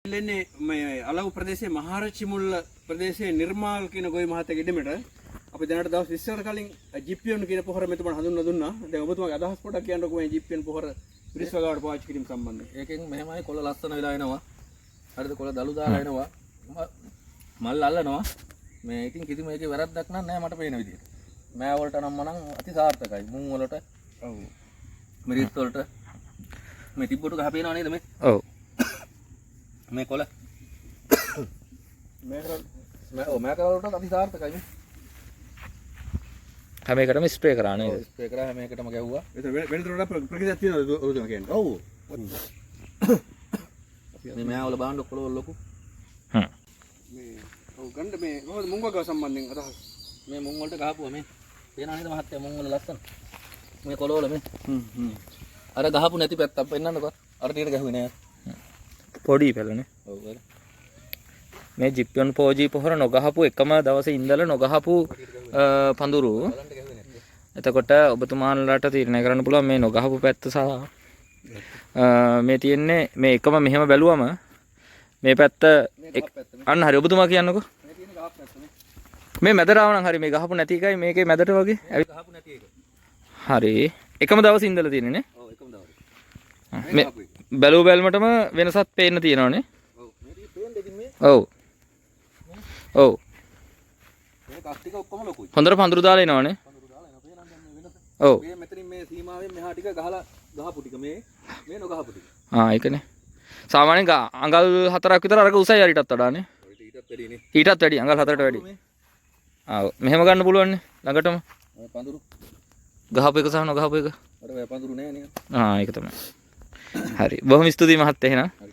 ඉන්නේ මේ අලව් ප්‍රදේශයේ මහරචිමුල්ල ප්‍රදේශයේ නිර්මාල් කියන ගොවි මහත්තයාගේ ඉඩමට අපි දැනට දවස් 20කට කලින් ජිප්පියන් කියන පොහොර මෙතුමන් හඳුන්වලා දුන්නා. දැන් ඔබතුමාගේ අදහස් පොඩ්ඩක් කියන්නකෝ මේ ජිප්පියන් පොහොර පිරිස් වගාවට පාවිච්චි කිරීම සම්බන්ධයෙන්. ඒකෙන් මෙහෙමයි කොළ ලස්සන වෙලා එනවා. හරිද කොළ දළු දාලා එනවා. මල් අල්ලනවා. මේ ඉතින් කිසිම එකේ වැරද්දක් නැහැ මට පේන විදිහට. මෑ වලට නම් මනම් අති සාර්ථකයි. මුං වලට ඔව්. මිරිස් වලට මේ තිබ්බොට ගහ පේනව නේද මේ? ඔව්. මේ කොළ මෑ වලට අති සාර්ථකයි මේ. හැම එකටම ස්ප්‍රේ කරා නේද? ස්ප්‍රේ කරා හැම එකටම ගැහුවා. ඒක වෙනතරට ප්‍රතිශතයක් තියෙනවද ඔබතුමා කියන්නේ? ඔව්. මේ මෑ වල බාන්න කොළ වල ලොකු. මේ ඔව් ගන්න මේ මොකද මුං වගාව සම්බන්ධයෙන් අදහස්. මේ මුං වලට ගහපුවා මේ. පේනව නේද මහත්තයා මුං වල ලස්සන. මේ කොළ වල මේ. අර ගහපු නැති පැත්තක් පෙන්නන්නකෝ. අර ටිකට ගැහුවේ නෑ. පොඩි පැලනේ. ඔව් ඒක. මේ ජිප්පියන් පෝජී පොහොර නොගහපු එකම දවසේ ඉඳලා නොගහපු පඳුරු. එතකොට ඔබතුමාලට තීරණය කරන්න පුළුවන් මේ නොගහපු පැත්ත සහ මේ තියෙන්නේ මේ එකම මෙහෙම බැලුවම මේ පැත්ත අන්න හරි ඔබතුමා කියන්නකෝ. මේ මැදට ආව නම් හරි මේ ගහපු නැති එකයි මේකේ මැදට වගේ ගහපු නැති එක. හරි එකම දවසේ ඉඳලා තියෙන්නේ නේ. ඔව් එකම දවසේ. මේ බැලුව බැලමටම වෙනසක් පේන්න තියෙනවනේ. ඔව් මේ පේන්නේ ඉතින් මේ. ඔව්. ඔව්. මේ කස්ටික ඔක්කොම ලොකුයි. හොඳට පඳුරු දාලා එනවනේ. පඳුරු දාලා එනවා පේනනම් දැන් මේ වෙනස. ඔව්. මේ මෙතනින් මේ සීමාවෙන් මෙහා ටික ගහලා ගහපු ටික මේ නොගහපු ටික. ඒකනේ. සාමාන්‍යයෙන් අඟල් 4ක් විතර අරක උසයි අරිටත් වඩානේ. ඊටත් වැඩිනේ. ඊටත් වැඩි අඟල් 4ට වැඩි. මෙහෙම ගන්න පුළුවන් නේ ළඟටම. මේ පඳුරු ගහපු එක සහ නොගහපු එක. අර පඳුරු නෑ නේ. ඒක තමයි. හරි. බොහොම ස්තුතියි මහත්තයා එහෙනම්. හරි.